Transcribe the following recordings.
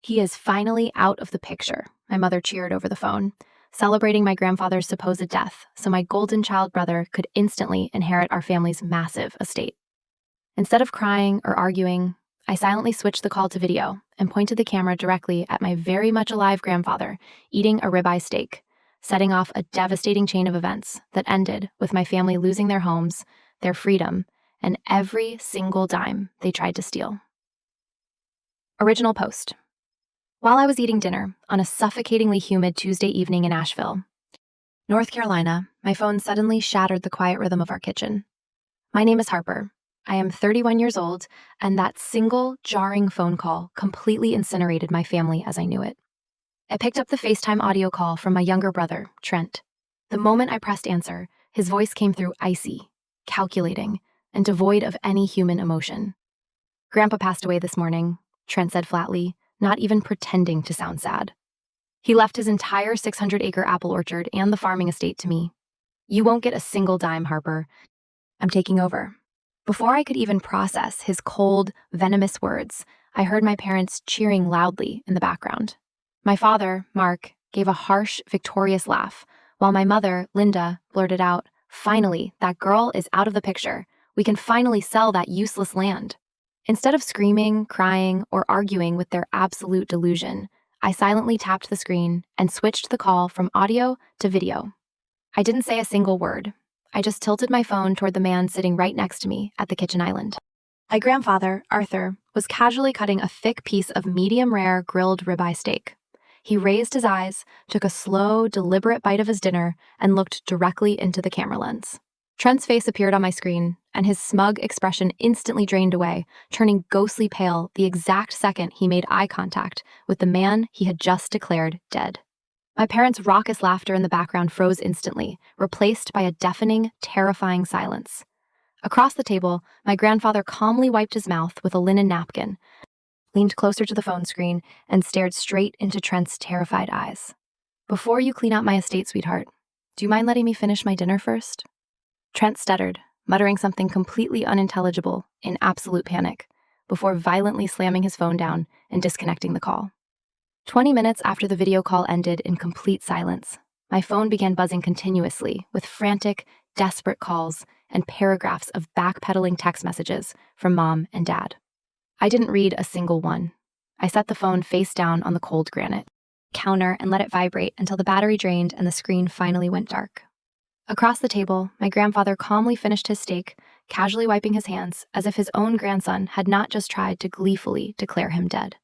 "He is finally out of the picture," my mother cheered over the phone, celebrating my grandfather's supposed death so my golden child brother could instantly inherit our family's massive estate. Instead of crying or arguing, I silently switched the call to video and pointed the camera directly at my very much alive grandfather eating a ribeye steak, setting off a devastating chain of events that ended with my family losing their homes, their freedom, and every single dime they tried to steal. Original post. While I was eating dinner on a suffocatingly humid Tuesday evening in Asheville, North Carolina, my phone suddenly shattered the quiet rhythm of our kitchen. My name is Harper. I am 31 years old, and that single, jarring phone call completely incinerated my family as I knew it. I picked up the FaceTime audio call from my younger brother, Trent. The moment I pressed answer, his voice came through icy, calculating, and devoid of any human emotion. "Grandpa passed away this morning," Trent said flatly, not even pretending to sound sad. "He left his entire 600-acre apple orchard and the farming estate to me. You won't get a single dime, Harper. I'm taking over." Before I could even process his cold, venomous words, I heard my parents cheering loudly in the background. My father, Mark, gave a harsh, victorious laugh, while my mother, Linda, blurted out, "Finally, that girl is out of the picture. We can finally sell that useless land." Instead of screaming, crying, or arguing with their absolute delusion, I silently tapped the screen and switched the call from audio to video. I didn't say a single word. I just tilted my phone toward the man sitting right next to me at the kitchen island. My grandfather, Arthur, was casually cutting a thick piece of medium-rare grilled ribeye steak. He raised his eyes, took a slow, deliberate bite of his dinner, and looked directly into the camera lens. Trent's face appeared on my screen, and his smug expression instantly drained away, turning ghostly pale the exact second he made eye contact with the man he had just declared dead. My parents' raucous laughter in the background froze instantly, replaced by a deafening, terrifying silence. Across the table, my grandfather calmly wiped his mouth with a linen napkin, leaned closer to the phone screen, and stared straight into Trent's terrified eyes. "Before you clean out my estate, sweetheart, do you mind letting me finish my dinner first?" Trent stuttered, muttering something completely unintelligible in absolute panic, before violently slamming his phone down and disconnecting the call. 20 minutes after the video call ended in complete silence, my phone began buzzing continuously with frantic, desperate calls and paragraphs of backpedaling text messages from Mom and Dad. I didn't read a single one. I set the phone face down on the cold granite counter and let it vibrate until the battery drained and the screen finally went dark. Across the table, my grandfather calmly finished his steak, casually wiping his hands as if his own grandson had not just tried to gleefully declare him dead.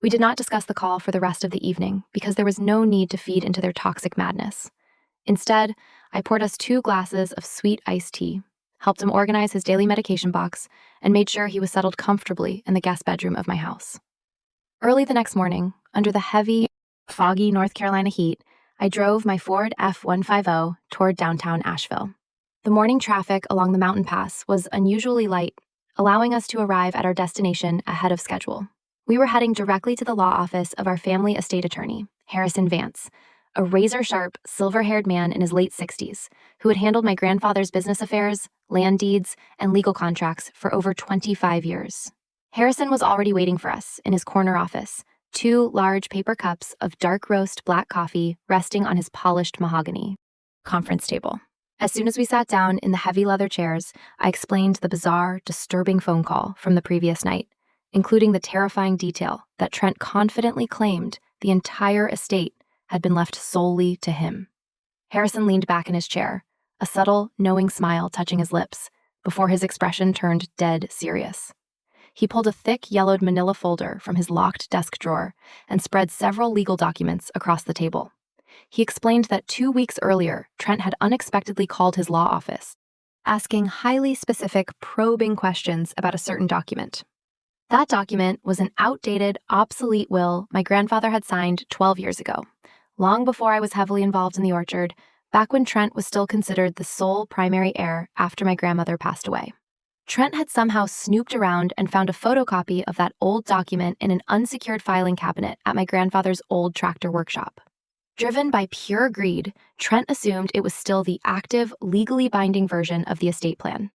We did not discuss the call for the rest of the evening because there was no need to feed into their toxic madness. Instead, I poured us 2 glasses of sweet iced tea, helped him organize his daily medication box, and made sure he was settled comfortably in the guest bedroom of my house. Early the next morning, under the heavy, foggy North Carolina heat, I drove my Ford F-150 toward downtown Asheville. The morning traffic along the mountain pass was unusually light, allowing us to arrive at our destination ahead of schedule. We were heading directly to the law office of our family estate attorney, Harrison Vance, a razor-sharp, silver-haired man in his late 60s who had handled my grandfather's business affairs, land deeds, and legal contracts for over 25 years. Harrison was already waiting for us in his corner office, 2 large paper cups of dark roast black coffee resting on his polished mahogany conference table. As soon as we sat down in the heavy leather chairs, I explained the bizarre, disturbing phone call from the previous night, including the terrifying detail that Trent confidently claimed the entire estate had been left solely to him. Harrison leaned back in his chair, a subtle, knowing smile touching his lips, before his expression turned dead serious. He pulled a thick, yellowed manila folder from his locked desk drawer and spread several legal documents across the table. He explained that 2 weeks earlier, Trent had unexpectedly called his law office, asking highly specific, probing questions about a certain document. That document was an outdated, obsolete will my grandfather had signed 12 years ago, long before I was heavily involved in the orchard, back when Trent was still considered the sole primary heir after my grandmother passed away. Trent had somehow snooped around and found a photocopy of that old document in an unsecured filing cabinet at my grandfather's old tractor workshop. Driven by pure greed, Trent assumed it was still the active, legally binding version of the estate plan.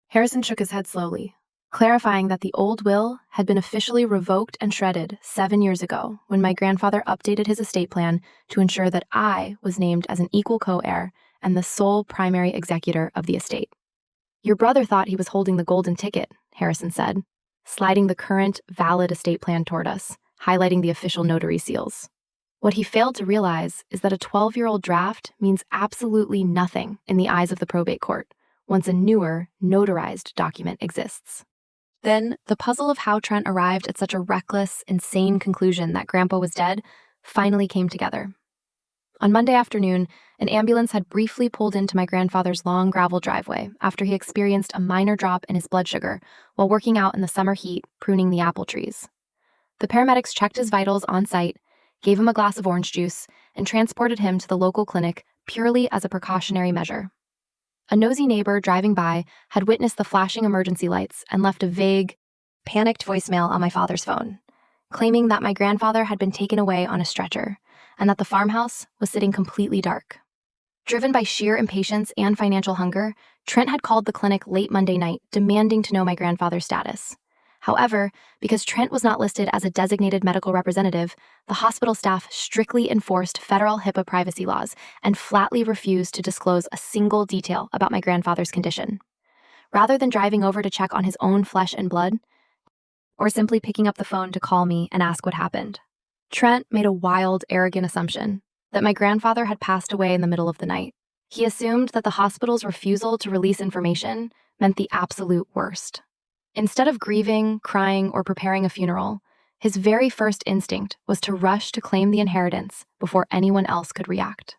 Harrison shook his head slowly, clarifying that the old will had been officially revoked and shredded 7 years ago when my grandfather updated his estate plan to ensure that I was named as an equal co-heir and the sole primary executor of the estate. Your brother thought he was holding the golden ticket, Harrison said, sliding the current, valid estate plan toward us, highlighting the official notary seals. What he failed to realize is that a 12-year-old draft means absolutely nothing in the eyes of the probate court once a newer, notarized document exists. Then, the puzzle of how Trent arrived at such a reckless, insane conclusion that Grandpa was dead finally came together. On Monday afternoon, an ambulance had briefly pulled into my grandfather's long gravel driveway after he experienced a minor drop in his blood sugar while working out in the summer heat pruning the apple trees. The paramedics checked his vitals on site, gave him a glass of orange juice, and transported him to the local clinic purely as a precautionary measure. A nosy neighbor driving by had witnessed the flashing emergency lights and left a vague, panicked voicemail on my father's phone, claiming that my grandfather had been taken away on a stretcher and that the farmhouse was sitting completely dark. Driven by sheer impatience and financial hunger, Trent had called the clinic late Monday night, demanding to know my grandfather's status. However, because Trent was not listed as a designated medical representative, the hospital staff strictly enforced federal HIPAA privacy laws and flatly refused to disclose a single detail about my grandfather's condition. Rather than driving over to check on his own flesh and blood, or simply picking up the phone to call me and ask what happened, Trent made a wild, arrogant assumption that my grandfather had passed away in the middle of the night. He assumed that the hospital's refusal to release information meant the absolute worst. Instead of grieving, crying, or preparing a funeral, his very first instinct was to rush to claim the inheritance before anyone else could react.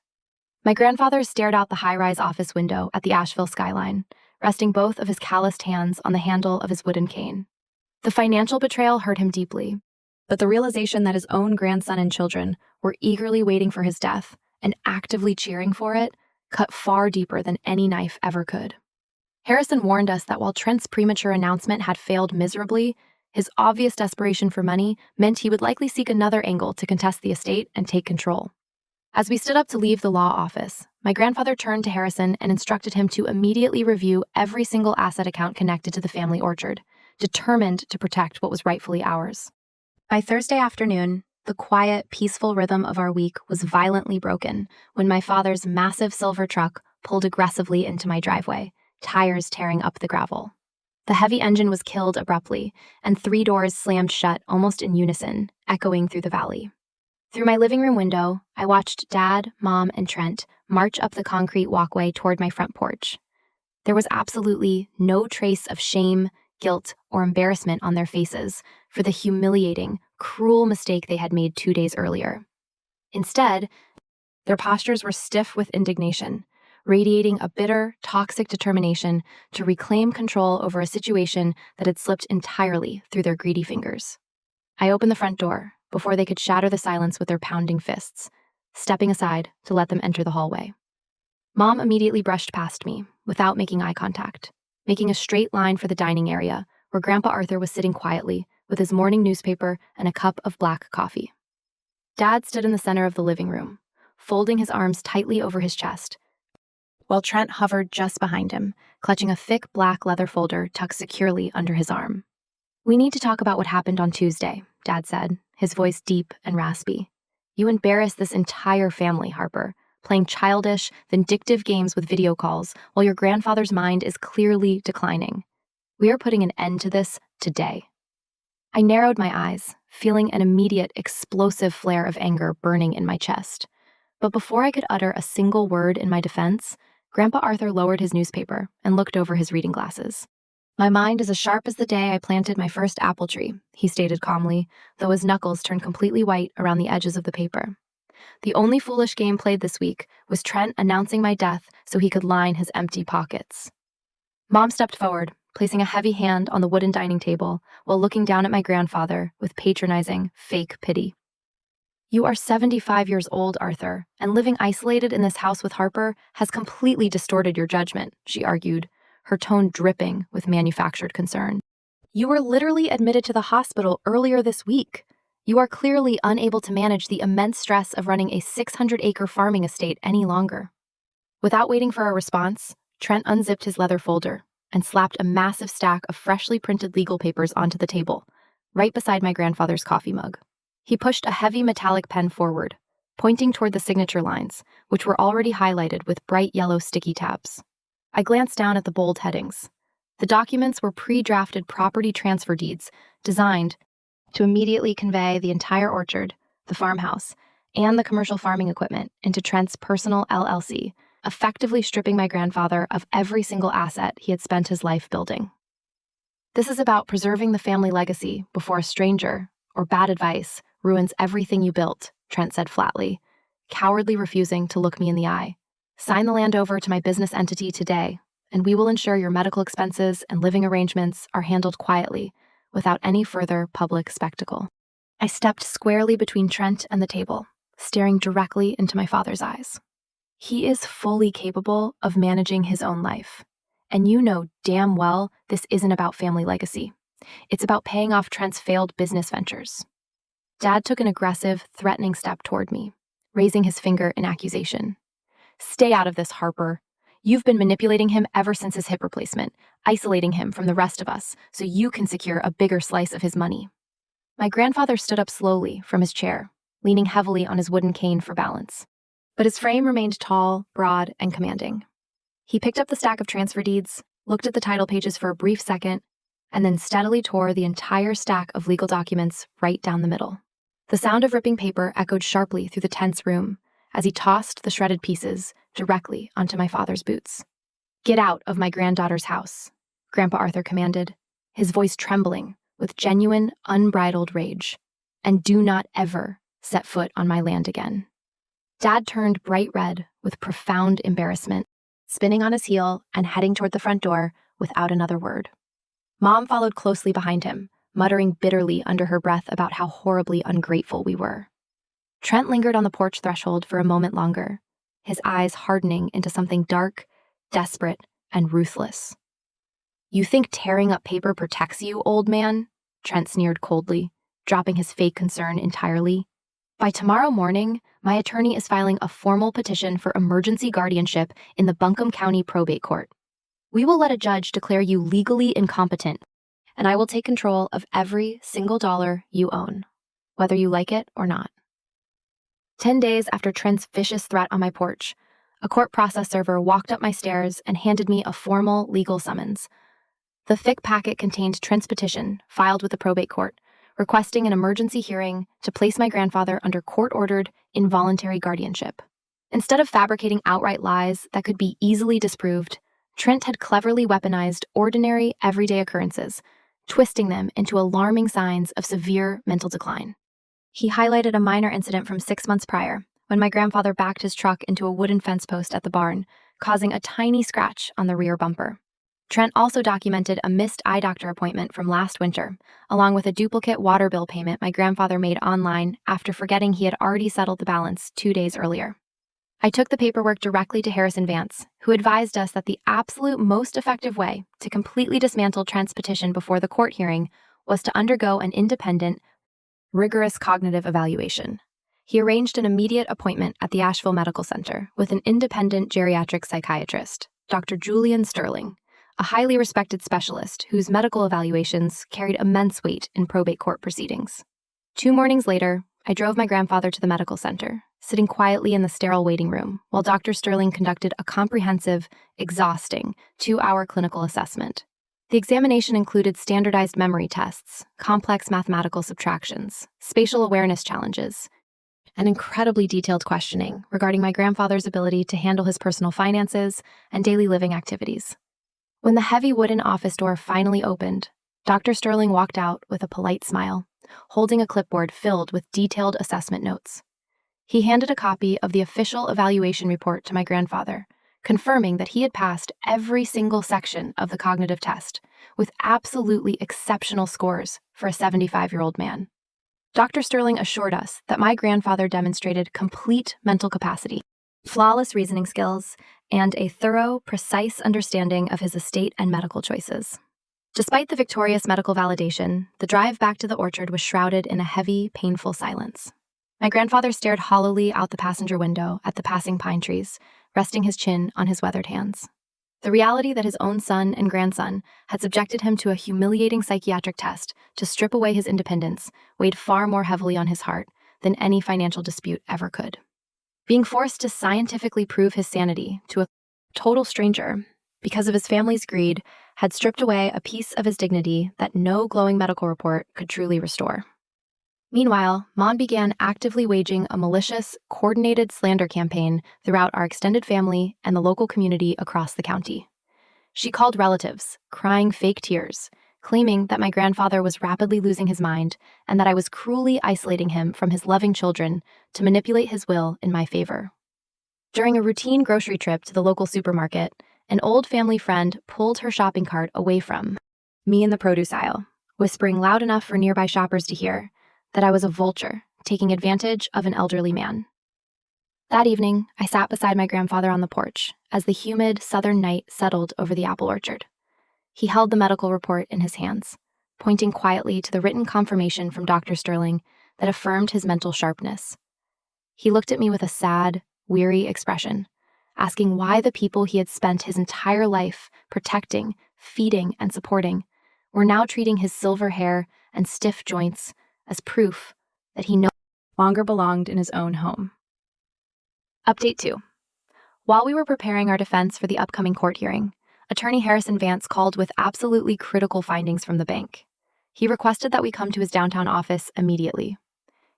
My grandfather stared out the high-rise office window at the Asheville skyline, resting both of his calloused hands on the handle of his wooden cane. The financial betrayal hurt him deeply, but the realization that his own grandson and children were eagerly waiting for his death and actively cheering for it cut far deeper than any knife ever could. Harrison warned us that while Trent's premature announcement had failed miserably, his obvious desperation for money meant he would likely seek another angle to contest the estate and take control. As we stood up to leave the law office, my grandfather turned to Harrison and instructed him to immediately review every single asset account connected to the family orchard, determined to protect what was rightfully ours. By Thursday afternoon, the quiet, peaceful rhythm of our week was violently broken when my father's massive silver truck pulled aggressively into my driveway, tires tearing up the gravel. The heavy engine was killed abruptly, and 3 doors slammed shut almost in unison, echoing through the valley. Through my living room window, I watched Dad, Mom, and Trent march up the concrete walkway toward my front porch. There was absolutely no trace of shame, guilt, or embarrassment on their faces for the humiliating, cruel mistake they had made 2 days earlier. Instead, their postures were stiff with indignation, radiating a bitter, toxic determination to reclaim control over a situation that had slipped entirely through their greedy fingers. I opened the front door before they could shatter the silence with their pounding fists, stepping aside to let them enter the hallway. Mom immediately brushed past me without making eye contact, making a straight line for the dining area where Grandpa Arthur was sitting quietly with his morning newspaper and a cup of black coffee. Dad stood in the center of the living room, folding his arms tightly over his chest, while Trent hovered just behind him, clutching a thick black leather folder tucked securely under his arm. "We need to talk about what happened on Tuesday," Dad said, his voice deep and raspy. "You embarrassed this entire family, Harper, playing childish, vindictive games with video calls while your grandfather's mind is clearly declining. We are putting an end to this today." I narrowed my eyes, feeling an immediate, explosive flare of anger burning in my chest. But before I could utter a single word in my defense, Grandpa Arthur lowered his newspaper and looked over his reading glasses. "My mind is as sharp as the day I planted my first apple tree," he stated calmly, though his knuckles turned completely white around the edges of the paper. "The only foolish game played this week was Trent announcing my death so he could line his empty pockets." Mom stepped forward, placing a heavy hand on the wooden dining table while looking down at my grandfather with patronizing, fake pity. "You are 75 years old, Arthur, and living isolated in this house with Harper has completely distorted your judgment," she argued, her tone dripping with manufactured concern. "You were literally admitted to the hospital earlier this week. You are clearly unable to manage the immense stress of running a 600-acre farming estate any longer." Without waiting for a response, Trent unzipped his leather folder, and slapped a massive stack of freshly printed legal papers onto the table, right beside my grandfather's coffee mug. He pushed a heavy metallic pen forward, pointing toward the signature lines, which were already highlighted with bright yellow sticky tabs. I glanced down at the bold headings. The documents were pre-drafted property transfer deeds designed to immediately convey the entire orchard, the farmhouse, and the commercial farming equipment into Trent's personal LLC, effectively stripping my grandfather of every single asset he had spent his life building. This is about preserving the family legacy before a stranger, or bad advice, ruins everything you built, Trent said flatly, cowardly refusing to look me in the eye. Sign the land over to my business entity today, and we will ensure your medical expenses and living arrangements are handled quietly, without any further public spectacle. I stepped squarely between Trent and the table, staring directly into my father's eyes. He is fully capable of managing his own life. And you know damn well this isn't about family legacy. It's about paying off Trent's failed business ventures. Dad took an aggressive, threatening step toward me, raising his finger in accusation. Stay out of this, Harper. You've been manipulating him ever since his hip replacement, isolating him from the rest of us so you can secure a bigger slice of his money. My grandfather stood up slowly from his chair, leaning heavily on his wooden cane for balance. But his frame remained tall, broad, and commanding. He picked up the stack of transfer deeds, looked at the title pages for a brief second, and then steadily tore the entire stack of legal documents right down the middle. The sound of ripping paper echoed sharply through the tense room as he tossed the shredded pieces directly onto my father's boots. "Get out of my granddaughter's house," Grandpa Arthur commanded, his voice trembling with genuine, unbridled rage. "And do not ever set foot on my land again." Dad turned bright red with profound embarrassment, spinning on his heel and heading toward the front door without another word. Mom followed closely behind him, muttering bitterly under her breath about how horribly ungrateful we were. Trent lingered on the porch threshold for a moment longer, his eyes hardening into something dark, desperate, and ruthless. "You think tearing up paper protects you, old man?" Trent sneered coldly, dropping his fake concern entirely. "By tomorrow morning, my attorney is filing a formal petition for emergency guardianship in the Buncombe County Probate Court. We will let a judge declare you legally incompetent, and I will take control of every single dollar you own, whether you like it or not." 10 days after Trent's vicious threat on my porch, a court process server walked up my stairs and handed me a formal legal summons. The thick packet contained Trent's petition, filed with the probate court, requesting an emergency hearing to place my grandfather under court-ordered involuntary guardianship. Instead of fabricating outright lies that could be easily disproved, Trent had cleverly weaponized ordinary, everyday occurrences, twisting them into alarming signs of severe mental decline. He highlighted a minor incident from 6 months prior, when my grandfather backed his truck into a wooden fence post at the barn, causing a tiny scratch on the rear bumper. Trent also documented a missed eye doctor appointment from last winter, along with a duplicate water bill payment my grandfather made online after forgetting he had already settled the balance 2 days earlier. I took the paperwork directly to Harrison Vance, who advised us that the absolute most effective way to completely dismantle Trent's petition before the court hearing was to undergo an independent, rigorous cognitive evaluation. He arranged an immediate appointment at the Asheville Medical Center with an independent geriatric psychiatrist, Dr. Julian Sterling, a highly respected specialist whose medical evaluations carried immense weight in probate court proceedings. 2 mornings later, I drove my grandfather to the medical center, sitting quietly in the sterile waiting room while Dr. Sterling conducted a comprehensive, exhausting 2-hour clinical assessment. The examination included standardized memory tests, complex mathematical subtractions, spatial awareness challenges, and incredibly detailed questioning regarding my grandfather's ability to handle his personal finances and daily living activities. When the heavy wooden office door finally opened, Dr. Sterling walked out with a polite smile, holding a clipboard filled with detailed assessment notes. He handed a copy of the official evaluation report to my grandfather, confirming that he had passed every single section of the cognitive test, with absolutely exceptional scores for a 75-year-old man. Dr. Sterling assured us that my grandfather demonstrated complete mental capacity, flawless reasoning skills, and a thorough, precise understanding of his estate and medical choices. Despite the victorious medical validation, the drive back to the orchard was shrouded in a heavy, painful silence. My grandfather stared hollowly out the passenger window at the passing pine trees, resting his chin on his weathered hands. The reality that his own son and grandson had subjected him to a humiliating psychiatric test to strip away his independence weighed far more heavily on his heart than any financial dispute ever could. Being forced to scientifically prove his sanity to a total stranger because of his family's greed had stripped away a piece of his dignity that no glowing medical report could truly restore. Meanwhile, Mom began actively waging a malicious, coordinated slander campaign throughout our extended family and the local community across the county. She called relatives, crying fake tears, claiming that my grandfather was rapidly losing his mind and that I was cruelly isolating him from his loving children to manipulate his will in my favor. During a routine grocery trip to the local supermarket, an old family friend pulled her shopping cart away from me in the produce aisle, whispering loud enough for nearby shoppers to hear that I was a vulture taking advantage of an elderly man. That evening, I sat beside my grandfather on the porch as the humid southern night settled over the apple orchard. He held the medical report in his hands, pointing quietly to the written confirmation from Dr. Sterling that affirmed his mental sharpness. He looked at me with a sad, weary expression, asking why the people he had spent his entire life protecting, feeding, and supporting were now treating his silver hair and stiff joints as proof that he no longer belonged in his own home. Update 2. While we were preparing our defense for the upcoming court hearing, Attorney Harrison Vance called with absolutely critical findings from the bank. He requested that we come to his downtown office immediately.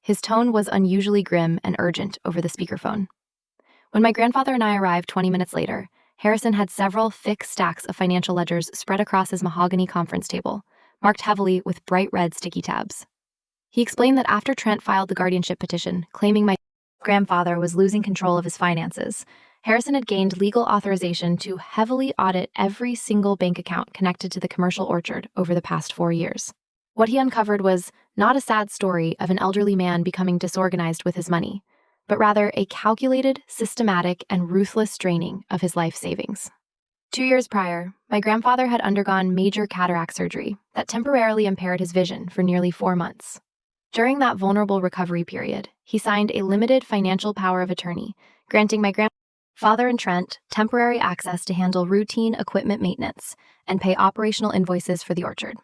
His tone was unusually grim and urgent over the speakerphone. When my grandfather and I arrived 20 minutes later, Harrison had several thick stacks of financial ledgers spread across his mahogany conference table, marked heavily with bright red sticky tabs. He explained that after Trent filed the guardianship petition claiming my grandfather was losing control of his finances, Harrison had gained legal authorization to heavily audit every single bank account connected to the commercial orchard over the past 4 years. What he uncovered was not a sad story of an elderly man becoming disorganized with his money, but rather a calculated, systematic, and ruthless draining of his life savings. 2 years prior, my grandfather had undergone major cataract surgery that temporarily impaired his vision for nearly 4 months. During that vulnerable recovery period, he signed a limited financial power of attorney, granting my grandfather and Trent temporary access to handle routine equipment maintenance and pay operational invoices for the orchard.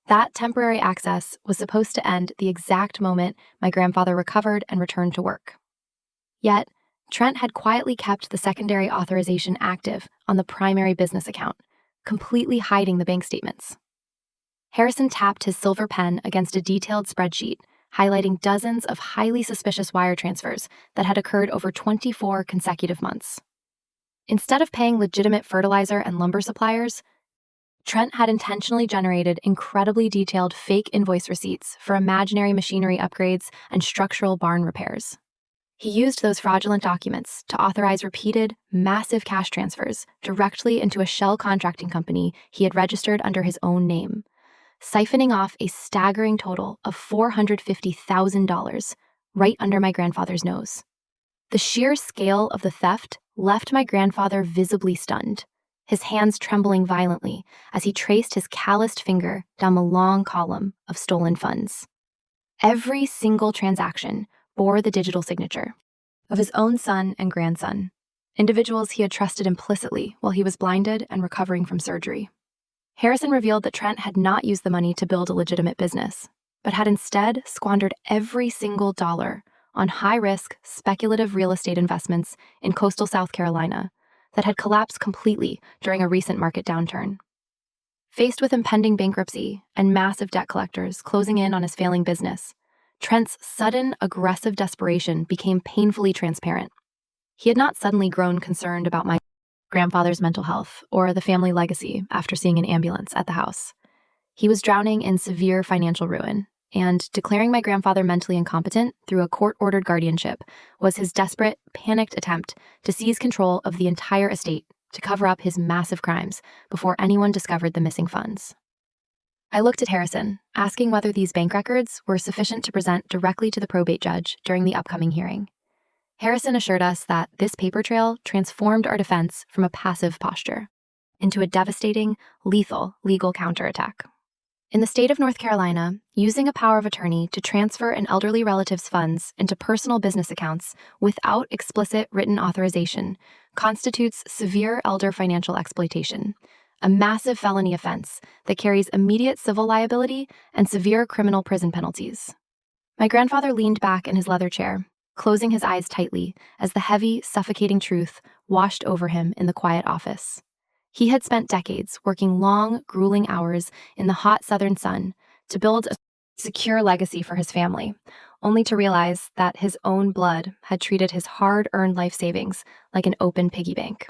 That temporary access was supposed to end the exact moment my grandfather recovered and returned to work. Yet, Trent had quietly kept the secondary authorization active on the primary business account, completely hiding the bank statements. Harrison tapped his silver pen against a detailed spreadsheet, highlighting dozens of highly suspicious wire transfers that had occurred over 24 consecutive months. Instead of paying legitimate fertilizer and lumber suppliers, Trent had intentionally generated incredibly detailed fake invoice receipts for imaginary machinery upgrades and structural barn repairs. He used those fraudulent documents to authorize repeated, massive cash transfers directly into a shell contracting company he had registered under his own name, siphoning off a staggering total of $450,000 right under my grandfather's nose. The sheer scale of the theft left my grandfather visibly stunned, his hands trembling violently as he traced his calloused finger down the long column of stolen funds. Every single transaction bore the digital signature of his own son and grandson, individuals he had trusted implicitly while he was blinded and recovering from surgery. Harrison revealed that Trent had not used the money to build a legitimate business, but had instead squandered every single dollar on high-risk, speculative real estate investments in coastal South Carolina that had collapsed completely during a recent market downturn. Faced with impending bankruptcy and massive debt collectors closing in on his failing business, Trent's sudden, aggressive desperation became painfully transparent. He had not suddenly grown concerned about my grandfather's mental health or the family legacy after seeing an ambulance at the house. He was drowning in severe financial ruin, and declaring my grandfather mentally incompetent through a court-ordered guardianship was his desperate, panicked attempt to seize control of the entire estate to cover up his massive crimes before anyone discovered the missing funds. I looked at Harrison, asking whether these bank records were sufficient to present directly to the probate judge during the upcoming hearing. Harrison assured us that this paper trail transformed our defense from a passive posture into a devastating, lethal legal counterattack. In the state of North Carolina, using a power of attorney to transfer an elderly relative's funds into personal business accounts without explicit written authorization constitutes severe elder financial exploitation, a massive felony offense that carries immediate civil liability and severe criminal prison penalties. My grandfather leaned back in his leather chair, closing his eyes tightly as the heavy, suffocating truth washed over him in the quiet office. He had spent decades working long, grueling hours in the hot southern sun to build a secure legacy for his family, only to realize that his own blood had treated his hard-earned life savings like an open piggy bank.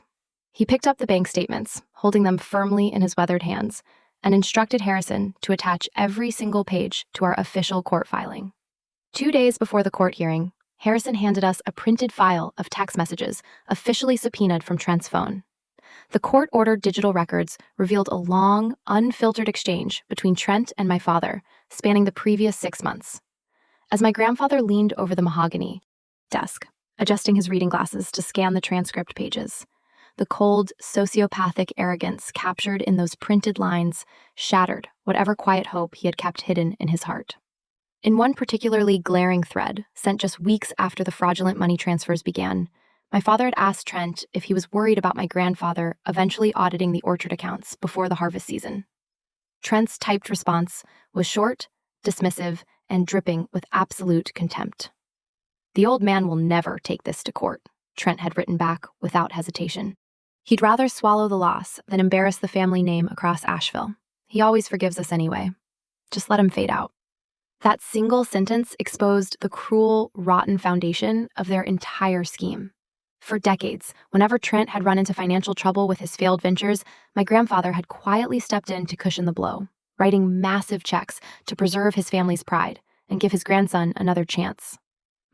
He picked up the bank statements, holding them firmly in his weathered hands, and instructed Harrison to attach every single page to our official court filing. 2 days before the court hearing, Harrison handed us a printed file of text messages officially subpoenaed from Trent's phone. The court-ordered digital records revealed a long, unfiltered exchange between Trent and my father, spanning the previous 6 months. As my grandfather leaned over the mahogany desk, adjusting his reading glasses to scan the transcript pages, the cold, sociopathic arrogance captured in those printed lines shattered whatever quiet hope he had kept hidden in his heart. In one particularly glaring thread, sent just weeks after the fraudulent money transfers began, my father had asked Trent if he was worried about my grandfather eventually auditing the orchard accounts before the harvest season. Trent's typed response was short, dismissive, and dripping with absolute contempt. "The old man will never take this to court," Trent had written back without hesitation. "He'd rather swallow the loss than embarrass the family name across Asheville. He always forgives us anyway. Just let him fade out." That single sentence exposed the cruel, rotten foundation of their entire scheme. For decades, whenever Trent had run into financial trouble with his failed ventures, my grandfather had quietly stepped in to cushion the blow, writing massive checks to preserve his family's pride and give his grandson another chance.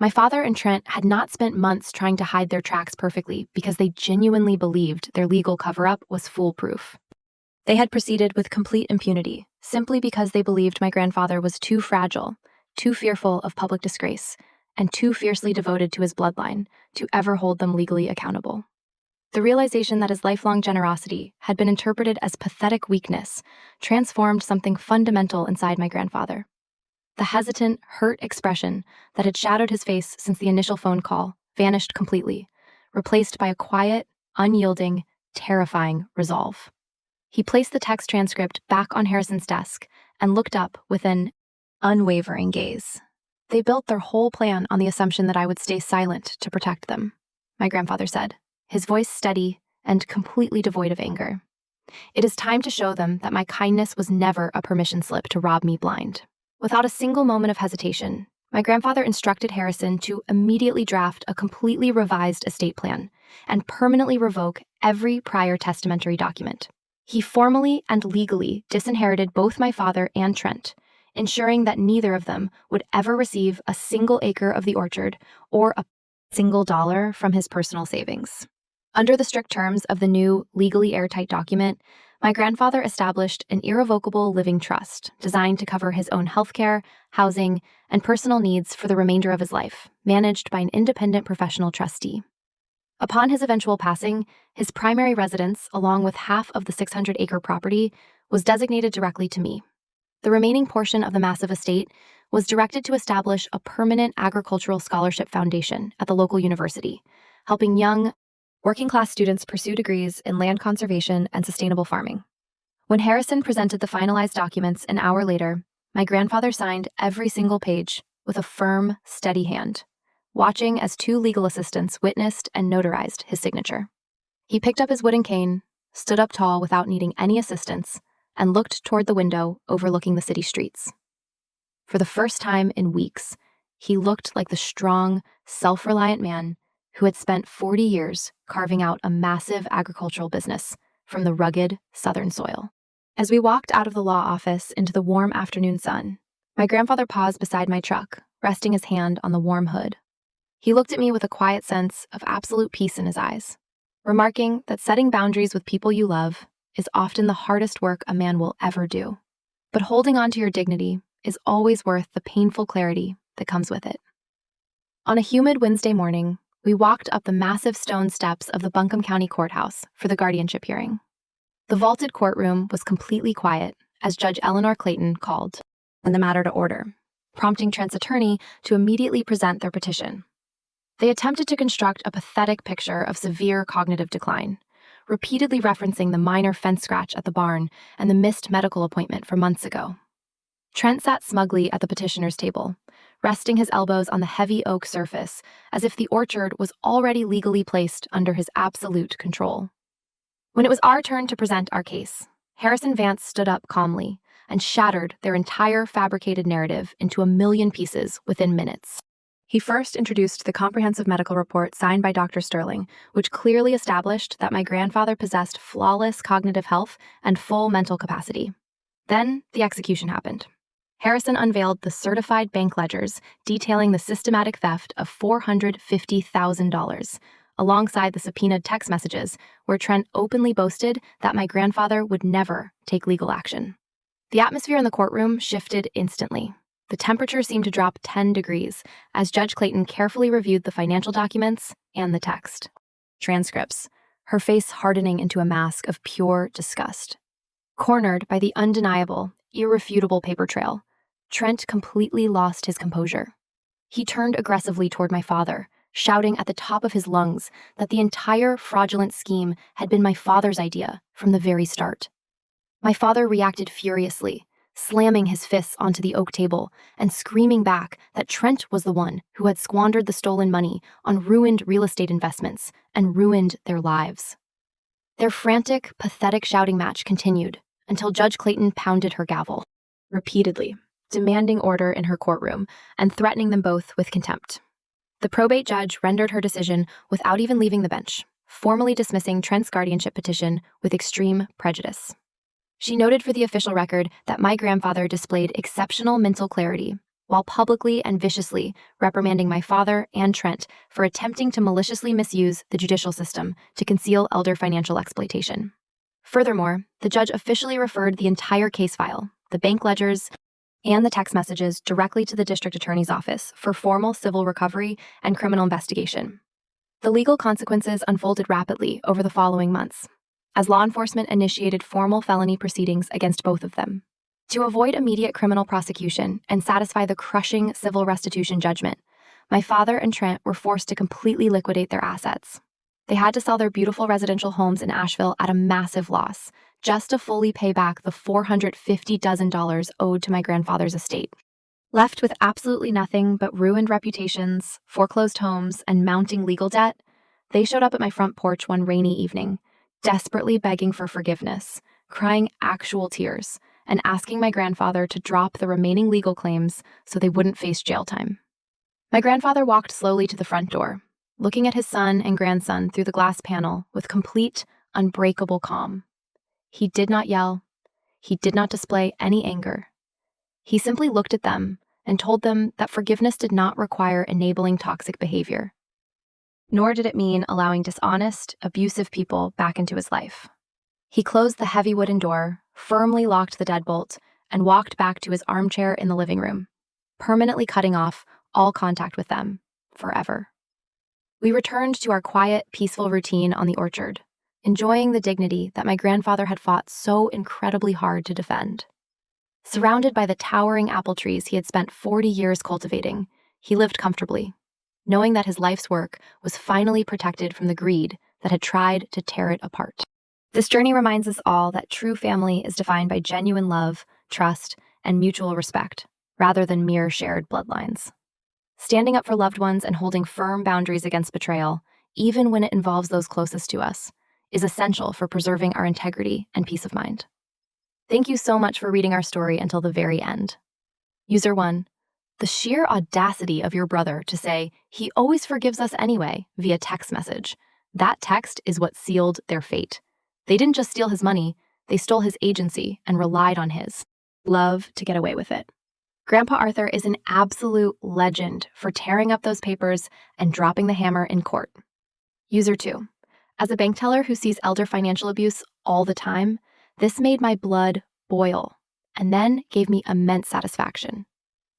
My father and Trent had not spent months trying to hide their tracks perfectly because they genuinely believed their legal cover-up was foolproof. They had proceeded with complete impunity, simply because they believed my grandfather was too fragile, too fearful of public disgrace, and too fiercely devoted to his bloodline to ever hold them legally accountable. The realization that his lifelong generosity had been interpreted as pathetic weakness transformed something fundamental inside my grandfather. The hesitant, hurt expression that had shadowed his face since the initial phone call vanished completely, replaced by a quiet, unyielding, terrifying resolve. He placed the text transcript back on Harrison's desk and looked up with an unwavering gaze. "They built their whole plan on the assumption that I would stay silent to protect them," my grandfather said, his voice steady and completely devoid of anger. "It is time to show them that my kindness was never a permission slip to rob me blind." Without a single moment of hesitation, my grandfather instructed Harrison to immediately draft a completely revised estate plan and permanently revoke every prior testamentary document. He formally and legally disinherited both my father and Trent, ensuring that neither of them would ever receive a single acre of the orchard or a single dollar from his personal savings. Under the strict terms of the new, legally airtight document, my grandfather established an irrevocable living trust designed to cover his own healthcare, housing, and personal needs for the remainder of his life, managed by an independent professional trustee. Upon his eventual passing, his primary residence, along with half of the 600-acre property, was designated directly to me. The remaining portion of the massive estate was directed to establish a permanent agricultural scholarship foundation at the local university, helping young, working-class students pursue degrees in land conservation and sustainable farming. When Harrison presented the finalized documents an hour later, my grandfather signed every single page with a firm, steady hand, watching as 2 legal assistants witnessed and notarized his signature. He picked up his wooden cane, stood up tall without needing any assistance, and looked toward the window overlooking the city streets. For the first time in weeks, he looked like the strong, self-reliant man who had spent 40 years carving out a massive agricultural business from the rugged southern soil. As we walked out of the law office into the warm afternoon sun, my grandfather paused beside my truck, resting his hand on the warm hood. He looked at me with a quiet sense of absolute peace in his eyes, remarking that setting boundaries with people you love is often the hardest work a man will ever do. But holding on to your dignity is always worth the painful clarity that comes with it. On a humid Wednesday morning, we walked up the massive stone steps of the Buncombe County Courthouse for the guardianship hearing. The vaulted courtroom was completely quiet as Judge Eleanor Clayton called the matter to order, prompting Trent's attorney to immediately present their petition. They attempted to construct a pathetic picture of severe cognitive decline, repeatedly referencing the minor fence scratch at the barn and the missed medical appointment from months ago. Trent sat smugly at the petitioner's table, resting his elbows on the heavy oak surface as if the orchard was already legally placed under his absolute control. When it was our turn to present our case, Harrison Vance stood up calmly and shattered their entire fabricated narrative into a million pieces within minutes. He first introduced the comprehensive medical report signed by Dr. Sterling, which clearly established that my grandfather possessed flawless cognitive health and full mental capacity. Then the execution happened. Harrison unveiled the certified bank ledgers detailing the systematic theft of $450,000, alongside the subpoenaed text messages where Trent openly boasted that my grandfather would never take legal action. The atmosphere in the courtroom shifted instantly. The temperature seemed to drop 10 degrees as Judge Clayton carefully reviewed the financial documents and the text. Transcripts, her face hardening into a mask of pure disgust. Cornered by the undeniable, irrefutable paper trail, Trent completely lost his composure. He turned aggressively toward my father, shouting at the top of his lungs that the entire fraudulent scheme had been my father's idea from the very start. My father reacted furiously, slamming his fists onto the oak table and screaming back that Trent was the one who had squandered the stolen money on ruined real estate investments and ruined their lives. Their frantic, pathetic shouting match continued until Judge Clayton pounded her gavel, repeatedly, demanding order in her courtroom and threatening them both with contempt. The probate judge rendered her decision without even leaving the bench, formally dismissing Trent's guardianship petition with extreme prejudice. She noted for the official record that my grandfather displayed exceptional mental clarity while publicly and viciously reprimanding my father and Trent for attempting to maliciously misuse the judicial system to conceal elder financial exploitation. Furthermore, the judge officially referred the entire case file, the bank ledgers, and the text messages directly to the district attorney's office for formal civil recovery and criminal investigation. The legal consequences unfolded rapidly over the following months, as law enforcement initiated formal felony proceedings against both of them. To avoid immediate criminal prosecution and satisfy the crushing civil restitution judgment, my father and Trent were forced to completely liquidate their assets. They had to sell their beautiful residential homes in Asheville at a massive loss, just to fully pay back the $450,000 owed to my grandfather's estate. Left with absolutely nothing but ruined reputations, foreclosed homes, and mounting legal debt, they showed up at my front porch one rainy evening, desperately begging for forgiveness, crying actual tears, and asking my grandfather to drop the remaining legal claims so they wouldn't face jail time. My grandfather walked slowly to the front door, looking at his son and grandson through the glass panel with complete, unbreakable calm. He did not yell. He did not display any anger. He simply looked at them and told them that forgiveness did not require enabling toxic behavior, nor did it mean allowing dishonest, abusive people back into his life. He closed the heavy wooden door, firmly locked the deadbolt, and walked back to his armchair in the living room, permanently cutting off all contact with them, forever. We returned to our quiet, peaceful routine on the orchard, enjoying the dignity that my grandfather had fought so incredibly hard to defend. Surrounded by the towering apple trees he had spent 40 years cultivating, he lived comfortably, knowing that his life's work was finally protected from the greed that had tried to tear it apart. This journey reminds us all that true family is defined by genuine love, trust, and mutual respect, rather than mere shared bloodlines. Standing up for loved ones and holding firm boundaries against betrayal, even when it involves those closest to us, is essential for preserving our integrity and peace of mind. Thank you so much for reading our story until the very end. User 1. The sheer audacity of your brother to say, "He always forgives us anyway," via text message. That text is what sealed their fate. They didn't just steal his money, they stole his agency and relied on his love to get away with it. Grandpa Arthur is an absolute legend for tearing up those papers and dropping the hammer in court. User 2. As a bank teller who sees elder financial abuse all the time, this made my blood boil and then gave me immense satisfaction.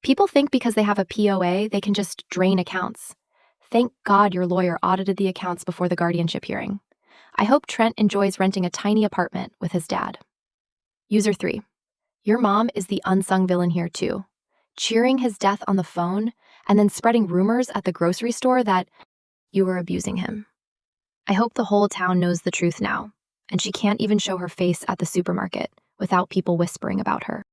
People think because they have a POA, they can just drain accounts. Thank God your lawyer audited the accounts before the guardianship hearing. I hope Trent enjoys renting a tiny apartment with his dad. User 3. Your mom is the unsung villain here too, cheering his death on the phone and then spreading rumors at the grocery store that You were abusing him. I hope the whole town knows the truth now, and she can't even show her face at the supermarket without people whispering about her.